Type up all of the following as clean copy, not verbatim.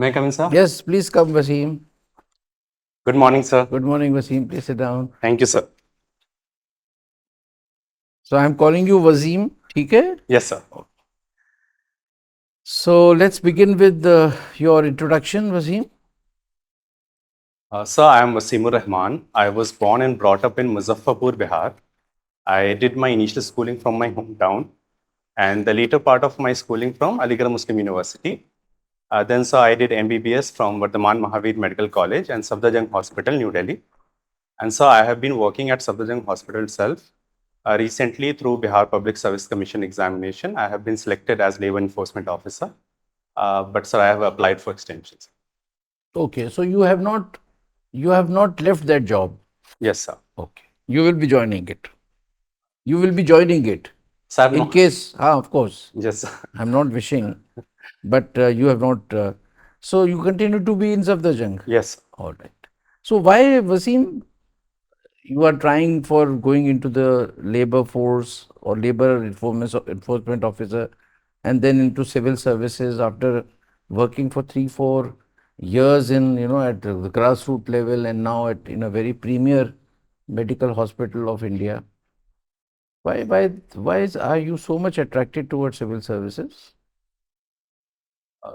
May I come in, sir? Yes, please come, Wasim. Good morning, sir. Good morning, Wasim. Please sit down. Thank you, sir. So I'm calling you Wasim, okay? Yes, sir. So let's begin with your introduction, Wasim. Sir, I am Wasimur Rahman. I was born and brought up in Muzaffarpur, Bihar. I did my initial schooling from my hometown and the later part of my schooling from Aligarh Muslim University. Then, sir, I did MBBS from Vardhaman Mahavir Medical College and Safdarjung Hospital, New Delhi. And so I have been working at Safdarjung Hospital itself. Recently, through Bihar Public Service Commission examination, I have been selected as Labor Enforcement Officer. But, sir, I have applied for extensions. Okay, so you have not left that job. Yes, sir. Okay, you will be joining it. You will be joining it. Sir, In case, of course. Yes, sir. I'm not wishing, but you have not. So you continue to be in Safdarjung. Yes. All right. So why, Wasim, you are trying for going into the labor force or labor enforcement officer and then into civil services after working for 3-4 years in at the grassroots level and now in a very premier medical hospital of India? Why are you so much attracted towards civil services?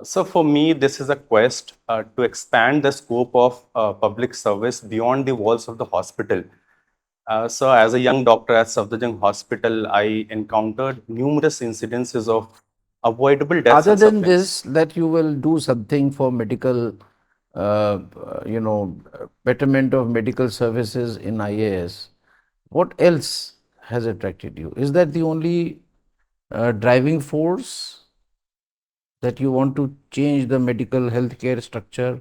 So for me, this is a quest to expand the scope of public service beyond the walls of the hospital. So as a young doctor at Safdarjung Hospital, I encountered numerous incidences of avoidable deaths Other and than suffering. this, that you will do something for medical, betterment of medical services in IAS, what else has attracted you? Is that the only driving force that you want to change the medical healthcare structure?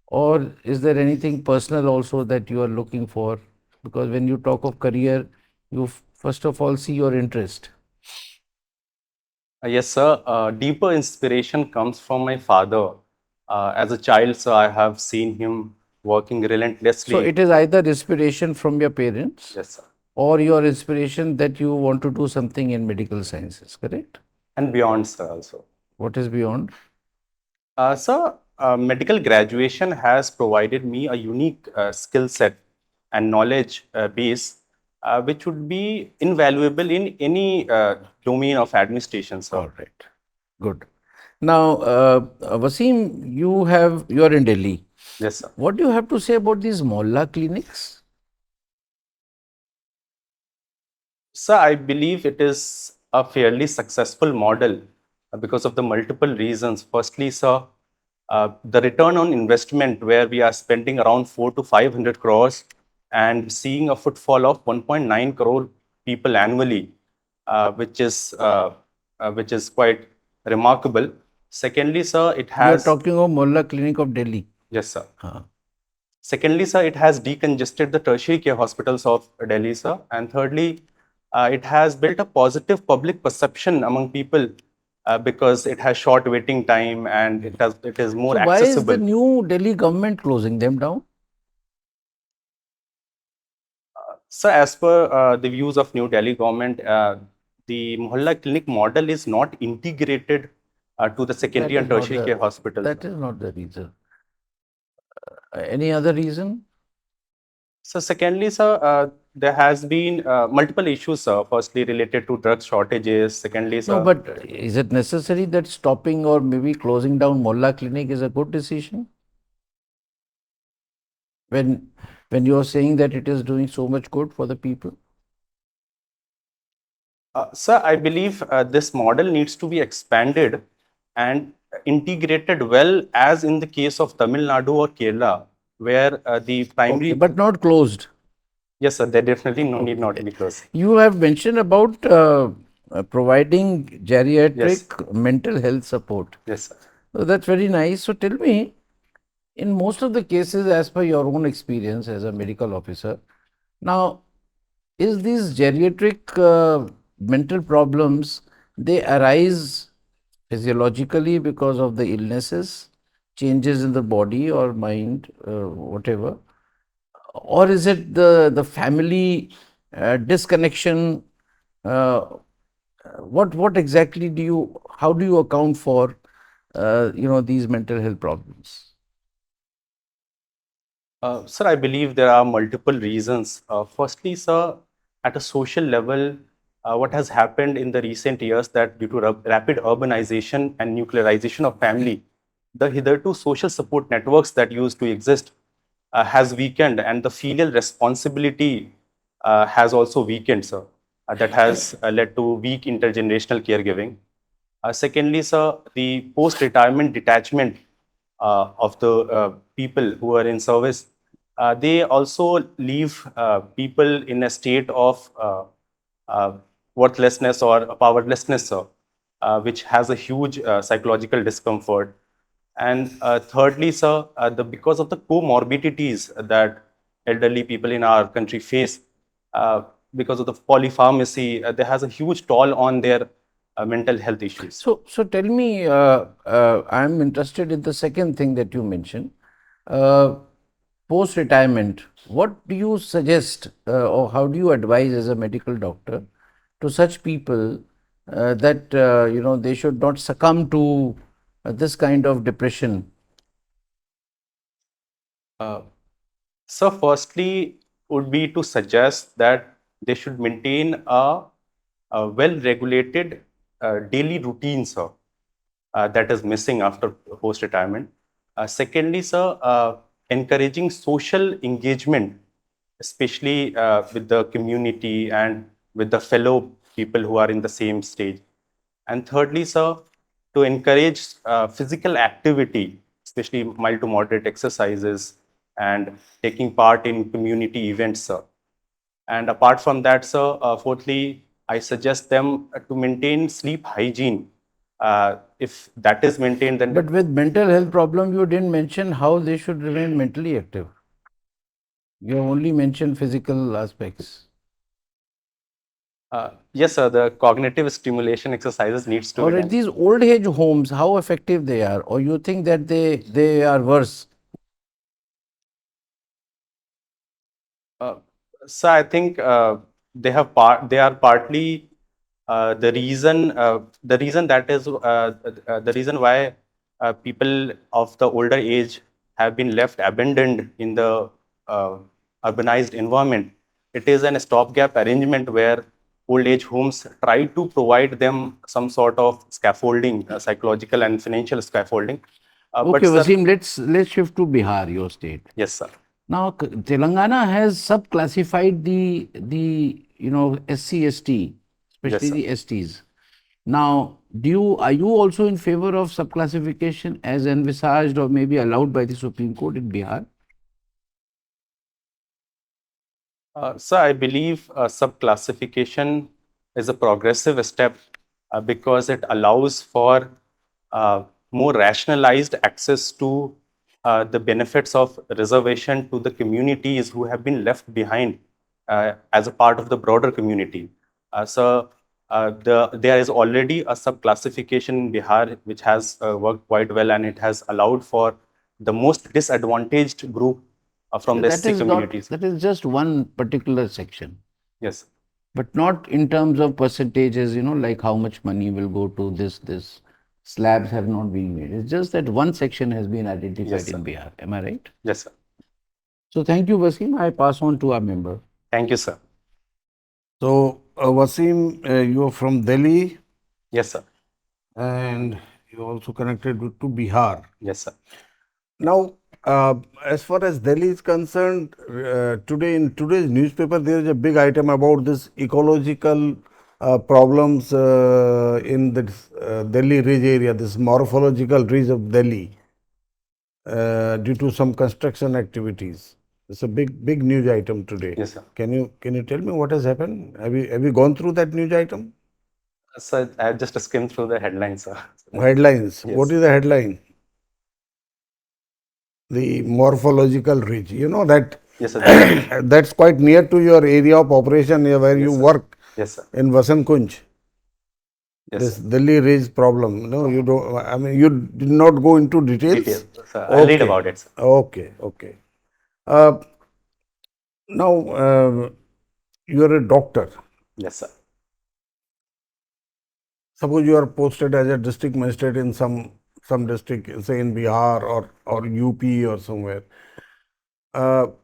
Or is there anything personal also that you are looking for? Because when you talk of career, you first of all see your interest. Yes, sir. Deeper inspiration comes from my father. As a child, sir, I have seen him working relentlessly. So it is either inspiration from your parents, Yes, sir. or your inspiration that you want to do something in medical sciences, correct? And beyond, sir, also. What is beyond? Sir, medical graduation has provided me a unique skill set and knowledge base, which would be invaluable in any domain of administration, sir. All right, good. Now, Wasim, you are in Delhi. Yes, sir. What do you have to say about these mohalla clinics? Sir, I believe it is a fairly successful model because of the multiple reasons. Firstly, sir, the return on investment, where we are spending around 4 to 500 crores and seeing a footfall of 1.9 crore people annually, which is quite remarkable. Secondly, sir, it You are has. talking of mohalla clinic of Delhi. Yes, sir. Huh. Secondly, sir, it has decongested the tertiary care hospitals of Delhi, sir. And thirdly, it has built a positive public perception among people because it has short waiting time and it is more So why is accessible. the new Delhi government closing them down? So as per the views of New Delhi government, the Mohalla clinic model is not integrated to the secondary and tertiary care hospitals. That is not the reason. Any other reason? So secondly, sir, there has been multiple issues, sir. Firstly, related to drug shortages. Secondly, sir. No, but is it necessary that stopping or maybe closing down mohalla clinic is a good decision? When you are saying that it is doing so much good for the people? Sir, I believe this model needs to be expanded and integrated well, as in the case of Tamil Nadu or Kerala, where the primary. Okay, but not closed. Yes, sir. They definitely need not be closed. You have mentioned about providing geriatric mental health support. Yes, sir. So that's very nice. So tell me, in most of the cases, as per your own experience as a medical officer, now, is these geriatric mental problems, they arise physiologically because of the illnesses, changes in the body or mind, whatever, or is it the family disconnection? What exactly how do you account for these mental health problems? Sir, I believe there are multiple reasons. Firstly, sir, at a social level, what has happened in the recent years that due to rapid urbanization and nuclearization of family, the hitherto social support networks that used to exist has weakened, and the filial responsibility has also weakened, sir. That has led to weak intergenerational caregiving. Secondly, sir, the post-retirement detachment of the people who are in service, they also leave people in a state of uh, worthlessness or powerlessness, sir, which has a huge psychological discomfort. And thirdly, sir, because of the comorbidities that elderly people in our country face, uh, because of the polypharmacy, there has a huge toll on their mental health issues. So tell me, I'm interested in the second thing that you mentioned, post-retirement. What do you suggest, or how do you advise as a medical doctor to such people that they should not succumb to this kind of depression? Uh, so, firstly, would be to suggest that they should maintain a well-regulated daily routine, sir, that is missing after post-retirement. Secondly, sir, encouraging social engagement, especially with the community and with the fellow people who are in the same stage. And thirdly, sir, to encourage physical activity, especially mild to moderate exercises and taking part in community events, sir. And apart from that, sir, fourthly, I suggest them to maintain sleep hygiene. If that is maintained, then But with mental health problem, you didn't mention how they should remain mentally active. You only mentioned physical aspects. yes, sir, the cognitive stimulation exercises needs to be Or at done. these old age homes, how effective they are, or you think that they are worse? Uh, so I think they are partly the reason that is the reason why people of the older age have been left abandoned in the uh, urbanized environment. It is an stopgap arrangement where old age homes try to provide them some sort of scaffolding, psychological and financial scaffolding. But Okay, sir, Wasim, let's shift to Bihar, your state. yes, sir. Now, Telangana has subclassified the SC ST, Yes, especially sir. the STs. Now, are you also in favor of subclassification as envisaged or maybe allowed by the Supreme Court in Bihar? So I believe subclassification is a progressive step because it allows for more rationalized access to the benefits of reservation to the communities who have been left behind as a part of the broader community. There is already a subclassification in Bihar which has worked quite well, and it has allowed for the most disadvantaged group from So the SC communities. that is just one particular section, Yes. but not in terms of percentages, like how much money will go to this. Slabs have not been made. It's just that one section has been identified Yes, sir. in Bihar. Am I right? Yes, sir. So thank you, Wasim. I pass on to our member. Thank you, sir. So, Wasim, you are from Delhi Yes, sir. and you also connected to Bihar. Yes, sir. Now, as far as Delhi is concerned, today in today's newspaper, there is a big item about this ecological problems in the Delhi Ridge area, this morphological ridge of Delhi, due to some construction activities. It's a big news item today. Yes, sir. Can you tell me what has happened? Have you gone through that news item? Sir, I have just skimmed through the headlines, sir. Headlines. Yes. What is the headline? The morphological ridge. You know that Yes, sir. that's quite near to your area of operation where you Yes, sir. work Yes, sir. in Vasant Kunj. Yes, This sir. Delhi ridge problem. No, you don't. I mean, you did not go into details. Details, sir. I'll read about it, sir. Okay. Uh, now, you are a doctor. Yes, sir. Suppose you are posted as a district magistrate in some some district, say in Bihar or UP or somewhere.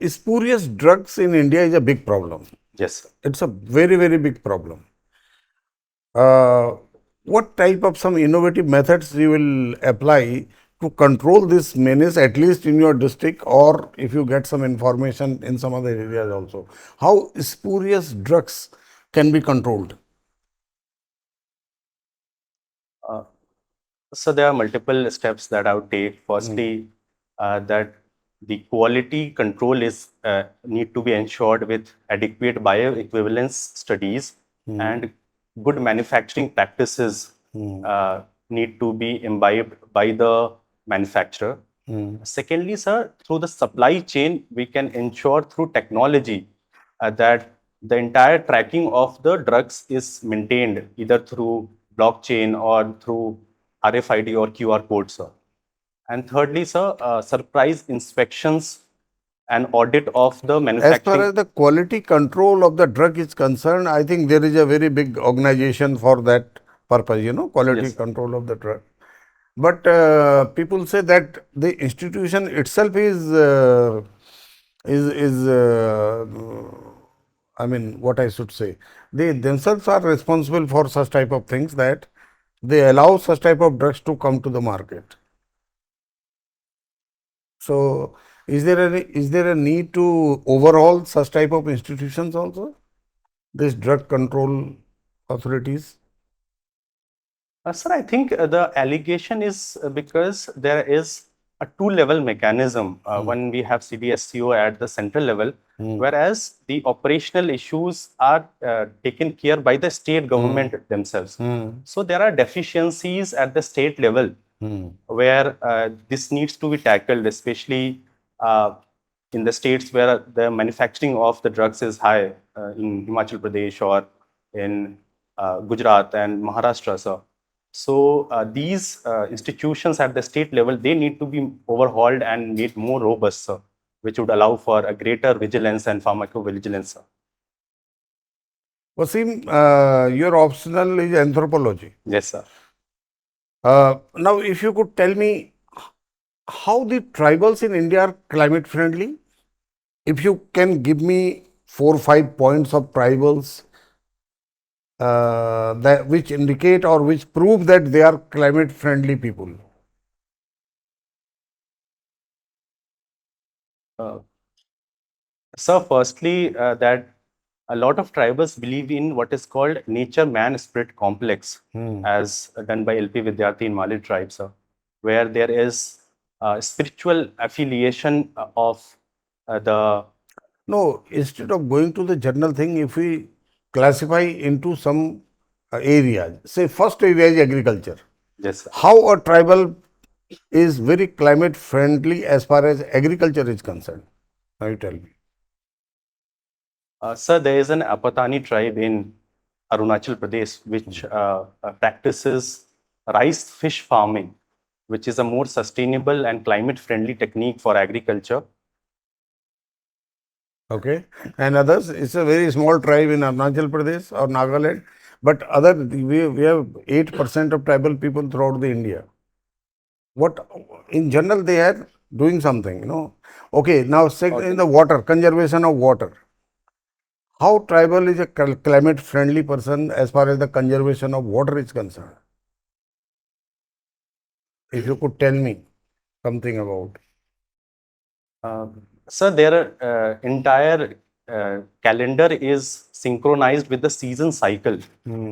Spurious drugs in India is a big problem. Yes, sir. It's a very, very big problem. Uh, what type of some innovative methods you will apply to control this menace, at least in your district, or if you get some information in some other areas also? How spurious drugs can be controlled? Uh, so there are multiple steps that I would take. Firstly, that the quality control is need to be ensured with adequate bioequivalence studies and good manufacturing practices need to be imbibed by the manufacturer. Secondly, sir, through the supply chain, we can ensure through technology that the entire tracking of the drugs is maintained either through blockchain or through RFID or QR code, sir. And thirdly, sir, surprise inspections and audit of the As far manufacturing. as the quality control of the drug is concerned, I think there is a very big organization for that purpose, quality Yes. control of the drug. But people say that the institution itself is I mean, what I should say, they themselves are responsible for such type of things, that they allow such type of drugs to come to the market. So, is there a need to overhaul such type of institutions also? This drug control authorities? Sir, I think the allegation is because there is a two-level mechanism. When we have CDSCO at the central level, whereas the operational issues are taken care by the state government themselves. So there are deficiencies at the state level where this needs to be tackled, especially in the states where the manufacturing of the drugs is high, in Himachal Pradesh or in Gujarat and Maharashtra, sir. So these institutions at the state level, they need to be overhauled and made more robust, sir, which would allow for a greater vigilance and pharmacovigilance, sir. Wasim, your optional is anthropology. Yes, sir. Now, if you could tell me how the tribals in India are climate friendly, if you can give me 4 or 5 points of tribals that which indicate or which prove that they are climate friendly people. Uh, Sir, firstly, that a lot of tribals believe in what is called nature-man spirit complex, as done by LP Vidyarthi in Mali tribe, sir, where there is spiritual affiliation of the. No, instead of going to the general thing, if we classify into some areas, say first area is agriculture. Yes, sir. How a tribal is very climate friendly as far as agriculture is concerned? Now you tell me. Sir, there is an Apatani tribe in Arunachal Pradesh which practices rice fish farming, which is a more sustainable and climate-friendly technique for agriculture. Okay, and others, it's a very small tribe in Arunachal Pradesh or Nagaland, but other we have 8% of tribal people throughout the India. What in general they are doing something. Okay, now in the water, conservation of water. How tribal is a climate friendly person as far as the conservation of water is concerned? If you could tell me something about. Sir, their entire calendar is synchronized with the season cycle.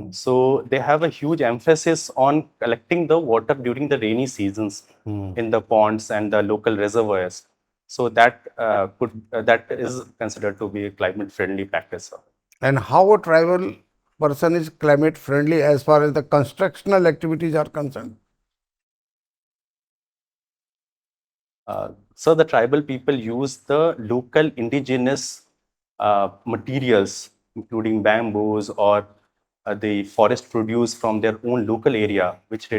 So they have a huge emphasis on collecting the water during the rainy seasons in the ponds and the local reservoirs. So that that is considered to be a climate-friendly practice, sir. And how a tribal person is climate friendly as far as the constructional activities are concerned? So the tribal people use the local indigenous materials, including bamboos or the forest produce from their own local area, which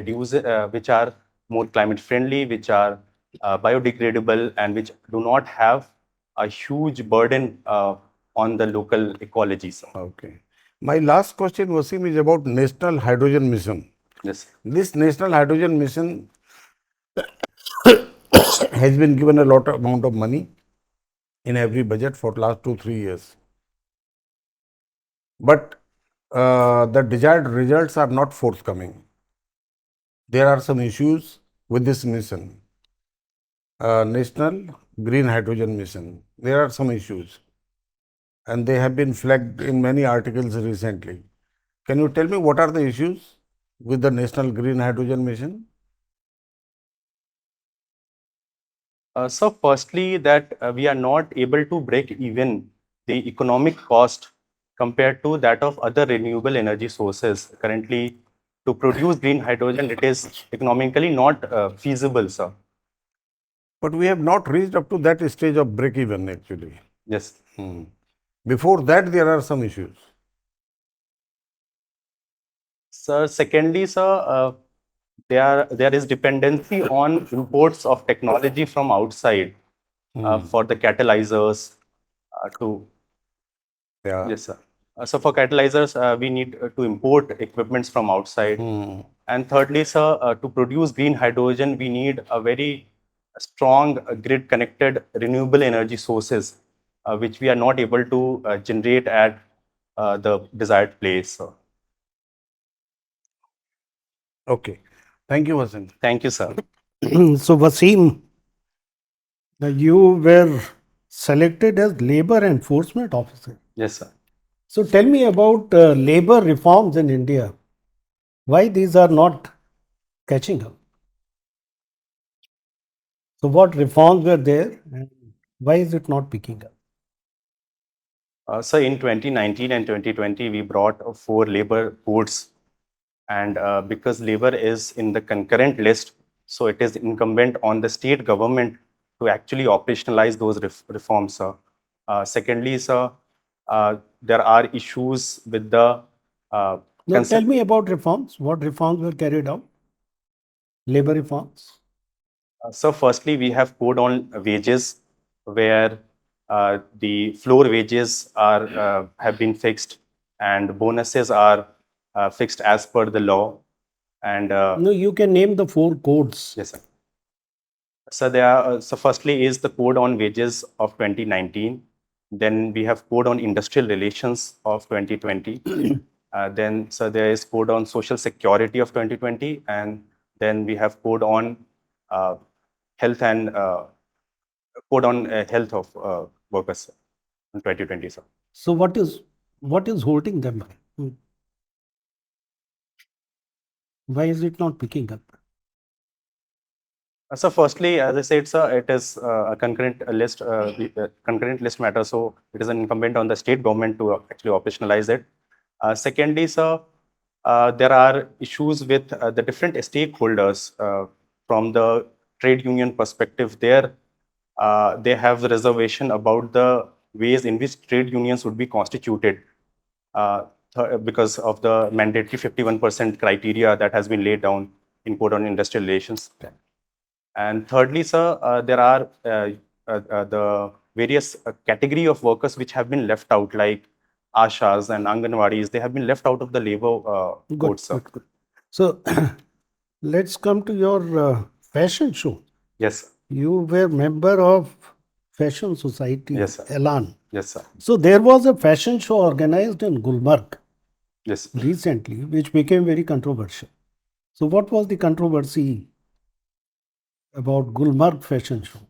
are more climate friendly, which are biodegradable, and which do not have a huge burden on the local ecology. So, Okay. My last question, Wasim, is about National Hydrogen Mission. yes. This National Hydrogen Mission, has been given a lot of amount of money in every budget for last 2-3 years. But the desired results are not forthcoming. There are some issues with this mission, National Green Hydrogen Mission. There are some issues, and they have been flagged in many articles recently. Can you tell me what are the issues with the National Green Hydrogen Mission? So firstly, that we are not able to break even the economic cost compared to that of other renewable energy sources. Currently, to produce green hydrogen, it is economically not feasible, sir. But we have not reached up to that stage of break even actually. Yes. Before that, there are some issues. Sir, secondly, sir, there is dependency on imports of technology from outside for the catalyzers to. Yeah. Yes, sir. So for catalyzers, we need to import equipments from outside. And thirdly, sir, to produce green hydrogen, we need a very strong grid-connected renewable energy sources, which we are not able to generate at the desired place. So, Okay. Thank you, Vasan. thank you, sir. So, Wasim, you were selected as labor enforcement officer. Yes, sir. So, tell me about labor reforms in India. Why these are not catching up? So, what reforms were there and why is it not picking up? So in 2019 and 2020, we brought 4 labor codes, and because labor is in the concurrent list, so it is incumbent on the state government to actually operationalize those reforms, sir. Secondly, sir, there are issues with the Now, tell me about reforms. What reforms were carried out? Labor reforms. So firstly, we have code on wages, where the floor wages are have been fixed, and bonuses are fixed as per the law. And No, you can name the 4 codes. yes, sir. So there are, so firstly is the code on wages of 2019. Then we have code on industrial relations of 2020. Then so there is code on social security of 2020, and then we have code on health and code on health of workers in 2020, sir. So, what is holding them back? Why is it not picking up? So firstly, as I said, sir, it is a concurrent list, concurrent list matter. So it is incumbent on the state government to actually operationalize it. Secondly, sir, there are issues with the different stakeholders from the trade union perspective. There, they have reservation about the ways in which trade unions would be constituted because of the mandatory 51% criteria that has been laid down in Code on Industrial Relations. And thirdly, sir, there are the various category of workers which have been left out, like Ashas and Anganwadis. They have been left out of the labor code, sir. Good. So, let's come to your fashion show. Yes, sir. You were member of Fashion Society, Yes, sir. Elan. Yes, sir. So, there was a fashion show organized in Gulmarg Yes. recently, which became very controversial. So, what was the controversy about Gulmarg fashion show?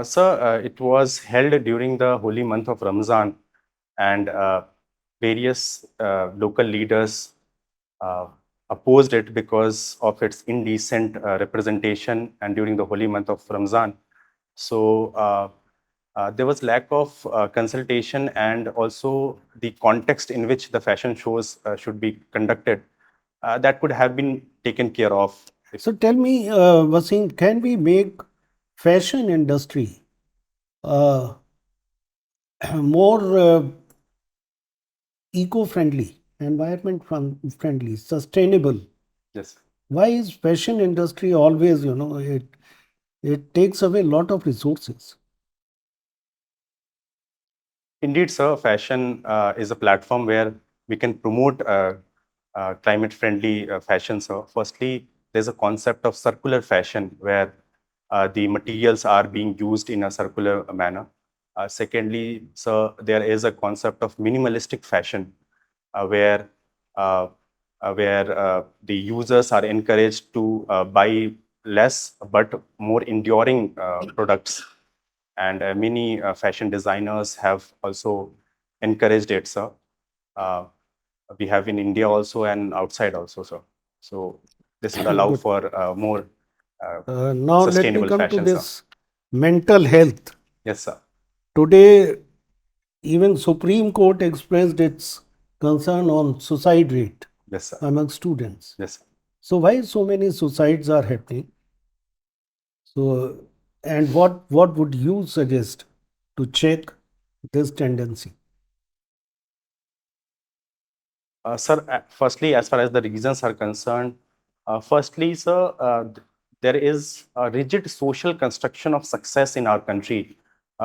Sir, it was held during the holy month of Ramzan, and various local leaders opposed it because of its indecent representation and during the holy month of Ramzan. So there was lack of consultation and also the context in which the fashion shows should be conducted. That could have been taken care of. So, tell me, Wasim, can we make fashion industry more eco-friendly, environment-friendly, sustainable? Yes. Why is fashion industry always, it takes away a lot of resources? Indeed, sir, fashion is a platform where we can promote climate-friendly fashion, sir. Firstly, there's a concept of circular fashion where the materials are being used in a circular manner. Secondly, so there is a concept of minimalistic fashion where the users are encouraged to buy less but more enduring products. And many fashion designers have also encouraged it, sir. We have in India also and outside also, sir. So this would allow Good. for more Now let me sustainable come to fashion, sir. this mental health. Yes, sir. Today, even Supreme Court expressed its concern on suicide rate Yes, sir. among students. Yes, sir. So why so many suicides are happening? So, and what would you suggest to check this tendency? Sir, firstly, as far as the reasons are concerned, firstly, sir, there is a rigid social construction of success in our country,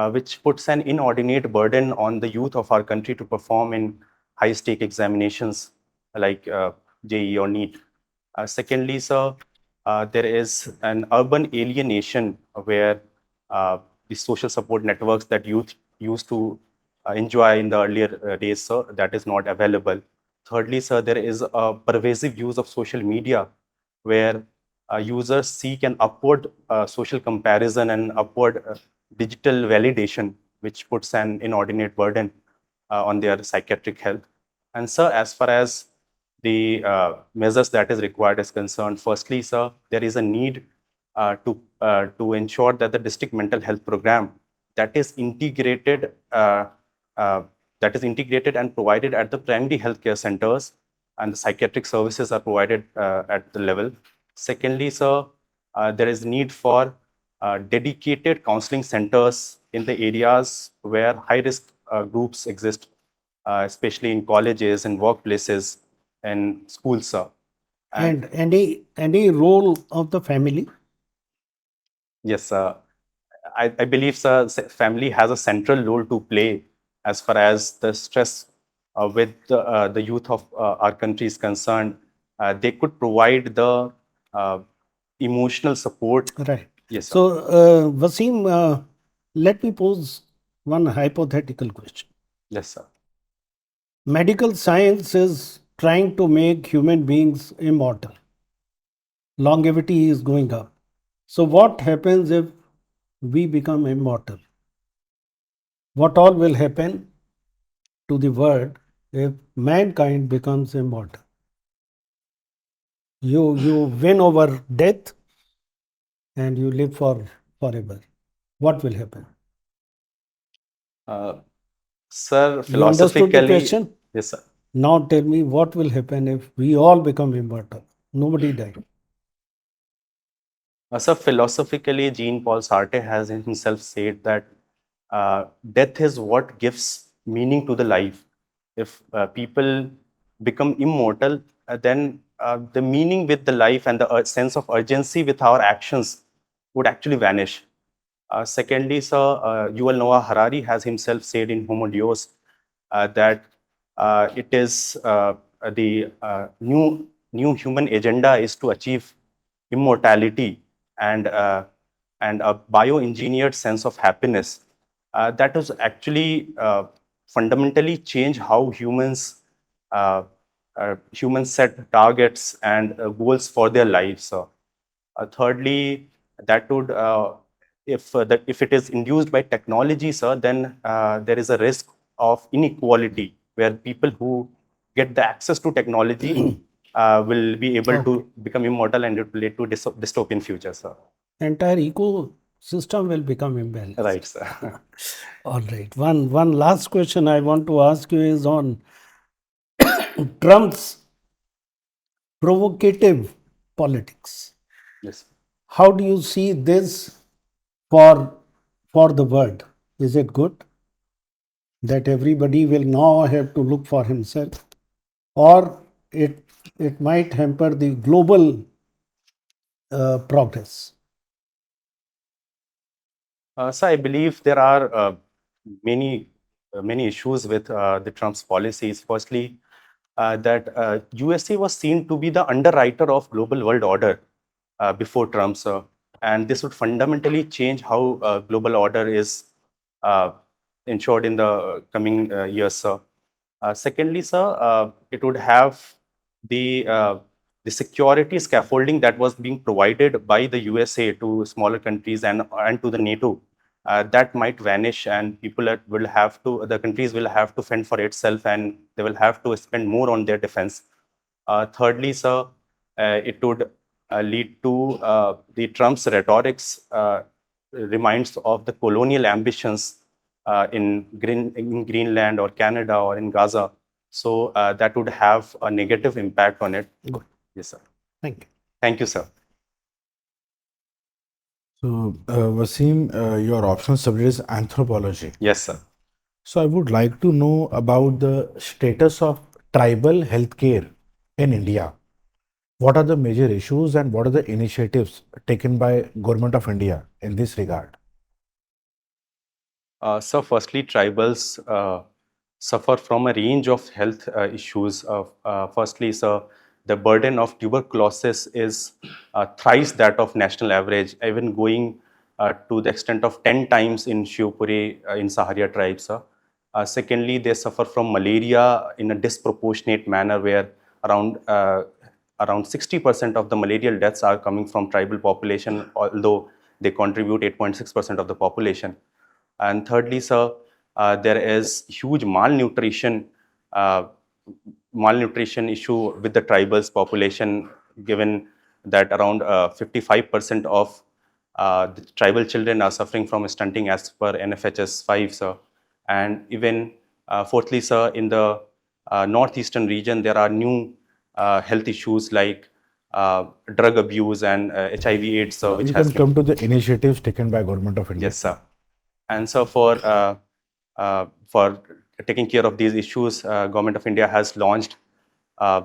which puts an inordinate burden on the youth of our country to perform in high-stake examinations like JEE or NEET. Secondly, sir, there is an urban alienation where the social support networks that youth used to enjoy in the earlier days, sir, that is not available. Thirdly, sir, there is a pervasive use of social media where users seek an upward social comparison and upward digital validation, which puts an inordinate burden on their psychiatric health. And sir, as far as the measures that is required is concerned, firstly, sir, there is a need to ensure that the district mental health program that is integrated uh, and provided at the primary healthcare centers, and the psychiatric services are provided at the level. Secondly, sir, there is need for dedicated counseling centers in the areas where high risk groups exist, especially in colleges and workplaces and schools, sir. And any role of the family? Yes, I believe, sir, family has a central role to play as far as the stress with the youth of our country is concerned. They could provide the uh, emotional support. Right. Yes, sir. So, Wasim, let me pose one hypothetical question. Yes, sir. Medical science is trying to make human beings immortal. Longevity is going up. So, what happens if we become immortal? What all will happen to the world if mankind becomes immortal? You win over death and you live forever. What will happen? Sir, You understood the philosophically, question? yes, sir. Now tell me what will happen if we all become immortal? Nobody dies. So philosophically, Jean-Paul Sartre has himself said that death is what gives meaning to the life. If people become immortal, then the meaning with the life and the sense of urgency with our actions would actually vanish. Secondly, sir, Yuval Noah Harari has himself said in Homo Deus that it is the new human agenda is to achieve immortality and a bioengineered sense of happiness that is actually fundamentally change how humans set targets and goals for their lives. Thirdly, that would if it is induced by technology, sir, then there is a risk of inequality where people who get the access to technology will be able to become immortal, and it will lead to dystopian future, sir. Entire ecosystem will become imbalanced. Right, sir. All right. One last question I want to ask you is on Trump's provocative politics. Yes. How do you see this for the world? Is it good that everybody will now have to look for himself, or it might hamper the global progress? So I believe there are many many issues with the Trump's policies. Firstly, that USA was seen to be the underwriter of global world order. before Trump, sir. And this would fundamentally change how global order is uh, ensured in the coming years, sir. Secondly, sir, it would have the uh, the security scaffolding that was being provided by the USA to smaller countries and to the NATO. That might vanish, and will have to, the countries will have to fend for itself, and they will have to spend more on their defense. Thirdly, sir, it would lead to the Trump's rhetorics reminds of the colonial ambitions in Greenland or Canada or in Gaza. So that would have a negative impact on it. Good. Yes, sir. Thank you. Thank you, sir. So, Wasim, your optional subject is anthropology. Yes, sir. So, I would like to know about the status of tribal healthcare in India. What are the major issues and what are the initiatives taken by Government of India in this regard? So, firstly, tribals suffer from a range of health issues. Firstly, sir, the burden of tuberculosis is thrice that of national average, even going to the extent of 10 times in Shiopuri in Saharia tribes, sir. Secondly, they suffer from malaria in a disproportionate manner, where around around 60% of the malarial deaths are coming from tribal population, although they contribute 8.6% of the population. And thirdly, sir, there is huge uh, malnutrition issue with the tribals population, given that around 55% of the tribal children are suffering from stunting as per NFHS 5, sir. And even fourthly, sir, in the northeastern region, there are new health issues like drug abuse and HIV/AIDS, sir, which You has can come to the initiatives taken by Government of India. yes, sir. And so for taking care of these issues, Government of India has launched uh,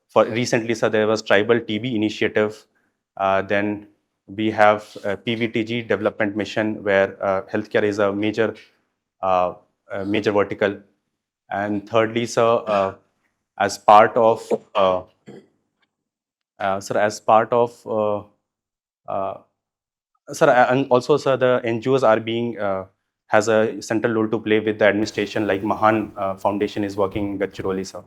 for recently, sir, there was Tribal TB initiative. Then we have PVTG development mission, where healthcare is a major vertical. And thirdly, sir, as part of sir, as part of uh, sir, and also, sir, the NGOs are being has a central role to play with the administration, like Mahan Foundation is working in Gadchiroli, sir.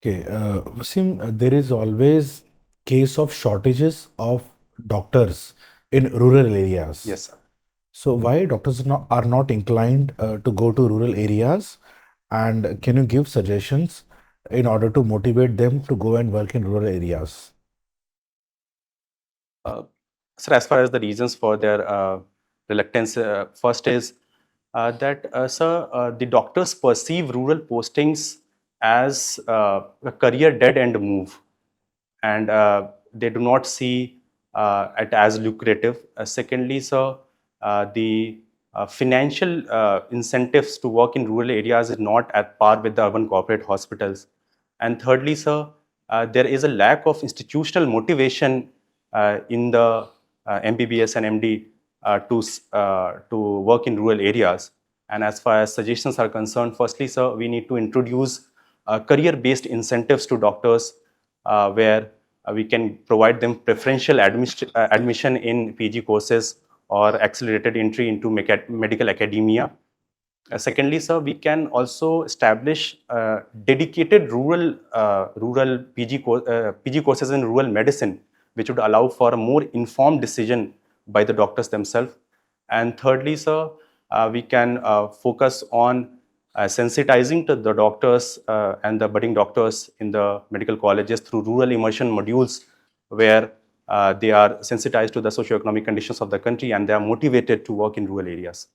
Okay, Wasim, there is always case of shortages of doctors in rural areas. Yes, sir. So why doctors are not inclined to go to rural areas? And can you give suggestions in order to motivate them to go and work in rural areas? Uh, Sir, as far as the reasons for their reluctance, first is that, sir, the doctors perceive rural postings as a career dead end move, and they do not see it as lucrative. Secondly, sir, the financial incentives to work in rural areas is not at par with the urban corporate hospitals. And thirdly, sir, there is a lack of institutional motivation in the MBBS and MD to work in rural areas. And as far as suggestions are concerned, firstly, sir, we need to introduce career-based incentives to doctors, where we can provide them preferential admission in PG courses or accelerated entry into medical academia. Secondly, sir, we can also establish dedicated rural PG courses in rural medicine, which would allow for a more informed decision by the doctors themselves. And thirdly, sir, we can focus on sensitizing to the doctors and the budding doctors in the medical colleges through rural immersion modules, where they are sensitized to the socioeconomic conditions of the country and they are motivated to work in rural areas.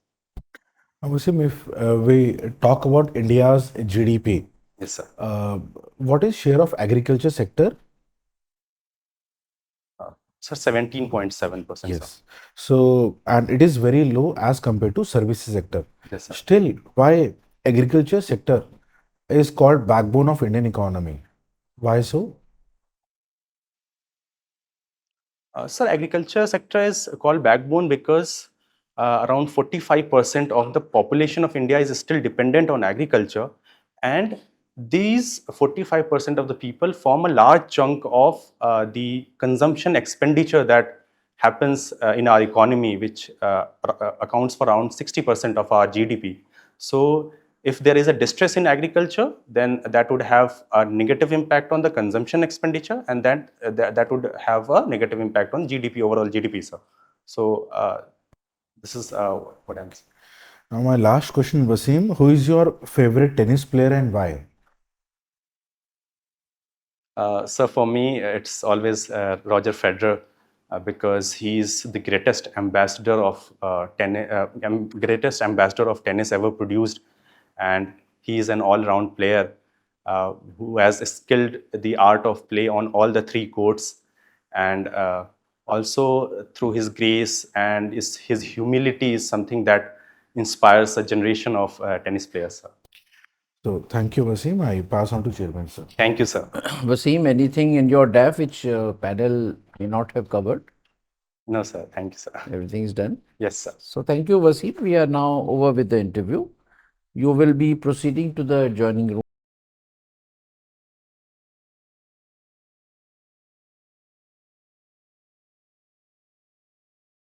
Wasim, if we talk about India's GDP, Yes, sir. what is share of agriculture sector? Sir, 17.7%. Yes. So, and it is very low as compared to services sector. Yes, sir. Still, why agriculture sector is called backbone of Indian economy? Why so? Sir, agriculture sector is called backbone because around 45% of the population of India is still dependent on agriculture, and these 45% of the people form a large chunk of the consumption expenditure that happens in our economy, which accounts for around 60% of our GDP. So if there is a distress in agriculture, then that would have a negative impact on the consumption expenditure, and that would have a negative impact on GDP, overall GDP, sir. So this is what I'm saying. Now, my last question, Wasim, who is your favorite tennis player and why? So for me, it's always Roger Federer because he's the greatest ambassador of tennis ever produced, and he's an all-round player who has skilled the art of play on all the three courts, and also through his grace and his humility is something that inspires a generation of tennis players, sir. So, thank you, Wasim. I pass on to Chairman, sir. Thank you, sir. Wasim, anything in your DAF which panel may not have covered? No, sir. Thank you, sir. Everything is done. Yes, sir. So thank you, Wasim. We are now over with the interview. You will be proceeding to the adjoining room.